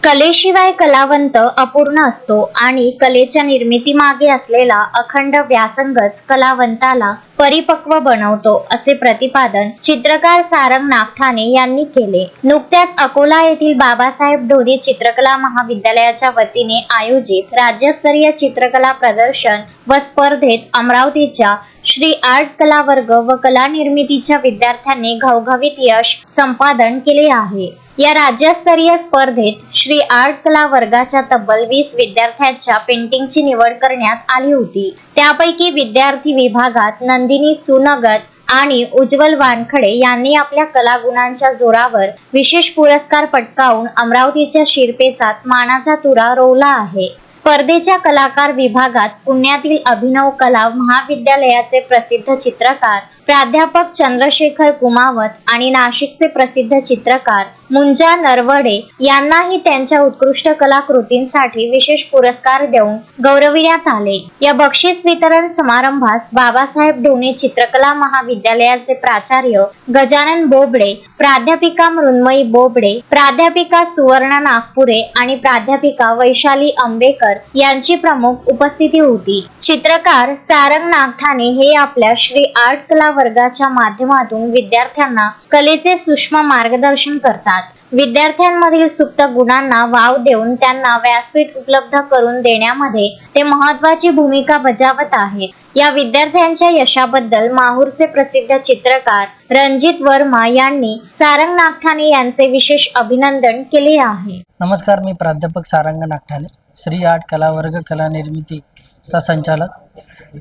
कलेशिवाय कलावंत अपूर्ण असतो आणि कलेच्या निर्मितीमागे असलेला अखंड व्यासंगच कलावंताला परिपक्व बनवतो, असे प्रतिपादन चित्रकार सारंग नागठाणे यांनी केले. नुकत्याच अकोला येथील बाबासाहेब ढोणे चित्रकला महाविद्यालयाच्या वतीने आयोजित राज्यस्तरीय चित्रकला प्रदर्शन व स्पर्धेत अमरावतीच्या श्री आर्ट कला वर्ग व कला निर्मितीच्या विद्यार्थ्यांनी घवघवीत यश संपादन केले आहे. या राज्यस्तरीय स्पर्धेत श्री आर्ट कला वर्गाच्या तब्बल 20 विद्यार्थ्यांच्या पेंटिंगची निवड करण्यात आली होती. त्यापैकी विद्यार्थी विभागात नंदिनी सुनगत आणि उज्ज्वल वानखडे यांनी आपल्या कलागुणांच्या जोरावर विशेष पुरस्कार पटकावून अमरावतीच्या शिरपेचात मानाचा तुरा रोवला आहे. स्पर्धेच्या कलाकार विभागात पुण्यातील अभिनव कला महाविद्यालयाचे प्रसिद्ध चित्रकार प्राध्यापक चंद्रशेखर कुमावत आणि नाशिकचे प्रसिद्ध चित्रकार मुंजा नरवडे यांनाही त्यांच्या उत्कृष्ट कलाकृतींसाठी विशेष पुरस्कार देऊन गौरविण्यात आले. या बक्षीस वितरण समारंभास बाबासाहेब ढोणे चित्रकला महाविद्यालयाचे प्राचार्य गजानन बोबडे, प्राध्यापिका मृण्मयी बोबडे, प्राध्यापिका सुवर्ण नागपुरे आणि प्राध्यापिका वैशाली आंबेकर यांची प्रमुख उपस्थिती होती. चित्रकार सारंग नागठाणे हे आपल्या श्री आर्ट कला वर्गाच्या माध्यमातून विद्यार्थ्यांना कलेचे सूक्ष्म मार्गदर्शन करतात. विद्यार्थ्यांमधील सुप्त गुणांना वाव देऊन त्यांना व्यासपीठ उपलब्ध करून देण्यामध्ये ते महत्त्वाची भूमिका बजावत आहेत. या विद्यार्थ्यांच्या यशाबद्दल माहूरचे प्रसिद्ध चित्रकार रणजित वर्मा यांनी सारंग नागठाणे यांचे विशेष अभिनंदन केले आहे. नमस्कार, मी प्राध्यापक सारंग नागठाणे, श्री आर्ट कला वर्ग कला निर्मितीचा संचालक.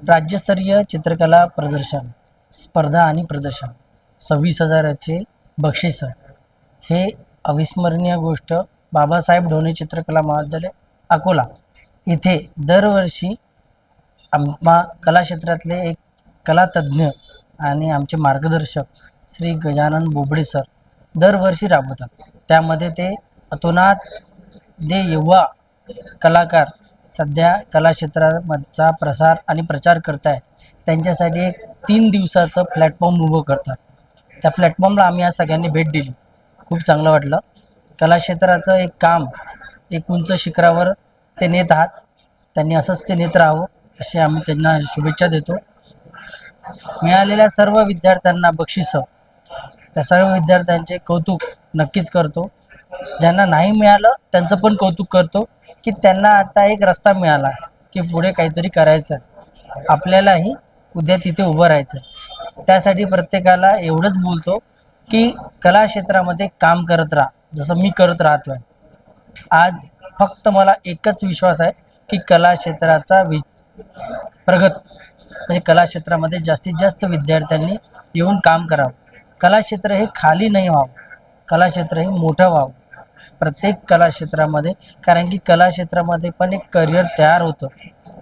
राज्यस्तरीय चित्रकला प्रदर्शन स्पर्धा आणि प्रदर्शन 26,000चे बक्षीस हे अविस्मरणीय गोष्ट बाबासाहेब ढोणे चित्रकला महाविद्यालय अकोला इथे दरवर्षी आम्हा कला क्षेत्रातले एक कलातज्ञ आणि आमचे मार्गदर्शक श्री गजानन बोबडे सर दरवर्षी राबवतात. त्यामध्ये ते अतोनात जे युवा कलाकार सध्या कला क्षेत्राचा प्रसार आणि प्रचार करत आहे त्यांच्यासाठी एक 3 दिवसाचं प्लॅटफॉर्म उभं करतात. त्या प्लॅटफॉर्मला आम्ही आज सगळ्यांनी भेट दिली. खूप चांगलं वाटलं. कला क्षेत्राचं एक काम एक उंच शिखरावर ते नेत आहात. त्यांनी असंच ते नेत राहावं अशी आम्ही त्यांना शुभेच्छा देतो. मिळालेल्या सर्व विद्यार्थ्यांना बक्षिसं त्या सर्व विद्यार्थ्यांचे कौतुक नक्कीच करतो. ज्यांना नाही मिळालं त्यांचं पण कौतुक करतो की त्यांना आता एक रस्ता मिळाला की पुढे काहीतरी करायचं आहे, आपल्यालाही उद्या तिथे उभं राहायचं आहे. त्यासाठी प्रत्येकाला एवढंच बोलतो की कला क्षेत्रामध्ये काम करत राहा, जसं मी करत राहतो आहे. आज फक्त मला एकच विश्वास आहे की कला क्षेत्राचा प्रगत म्हणजे कला क्षेत्रामध्ये जास्तीत जास्त विद्यार्थ्यांनी येऊन काम करावं. कला क्षेत्र हे खाली नाही व्हावं, कला क्षेत्र हे मोठं व्हावं प्रत्येक कला क्षेत्रामध्ये. कारण की कला क्षेत्रामध्ये पण एक करिअर तयार होतं,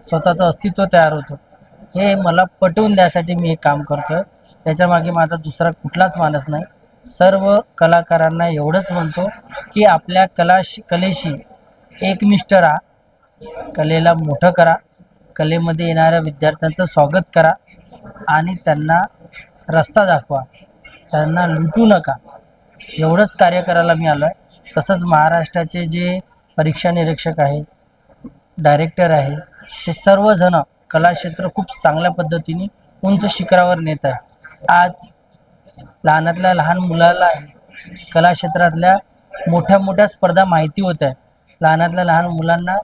स्वतःचं अस्तित्व तयार होतं. हे मला पटवून द्यासाठी मी हे काम करतो आहे. त्याच्यामागे माझा दुसरा कुठलाच मानस नाही. सर्व कलाकारांना एवढंच म्हणतो की आपल्या कलेशी एकनिष्ठ राहा, कलेला मोठं करा, कलेमध्ये येणाऱ्या विद्यार्थ्यांचं स्वागत करा आणि त्यांना रस्ता दाखवा, त्यांना लुटू नका. एवढंच कार्य करायला मी आलो आहे. तसंच महाराष्ट्राचे जे परीक्षा निरीक्षक आहे, डायरेक्टर आहे, ते सर्वजण कला क्षेत्र खूप चांगल्या पद्धतीने उंच शिखरावर नेत आहे. आज लहानातल्या लहान मुलाला कला क्षेत्रातल्या मोठ्या मोठ्या स्पर्धा माहिती होत आहे. लहानातल्या लहान मुलांना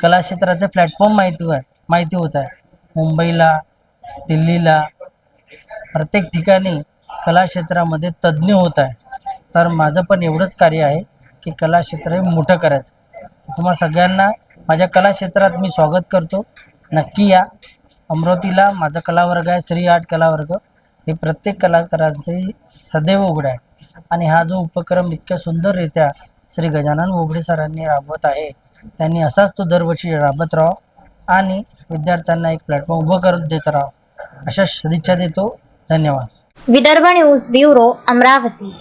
कला क्षेत्राचे प्लॅटफॉर्म माहिती होत आहे. मुंबईला, दिल्लीला, प्रत्येक ठिकाणी कला क्षेत्रामध्ये तज्ज्ञ होत आहे. तर माझं पण एवढंच कार्य आहे की कला क्षेत्र हे मोठं करायचं. तुम्हाला सगळ्यांना माझ्या कला क्षेत्रात मी स्वागत करतो. नक्की या. अमरावतीला माझा कलावर्ग आहे श्री आर्ट कला वर्ग. हे प्रत्येक कलाकारांचे सदैव उघडं आहे. आणि हा जो उपक्रम इतक्या सुंदररित्या श्री गजानन बोबडे सरांनी राबवत आहे, त्यांनी असाच तो दरवर्षी राबत राहावा आणि विद्यार्थ्यांना एक प्लॅटफॉर्म उभं करत देत राहावं अशा सदिच्छा देतो. धन्यवाद. Vidarbha news bureau, Amravati.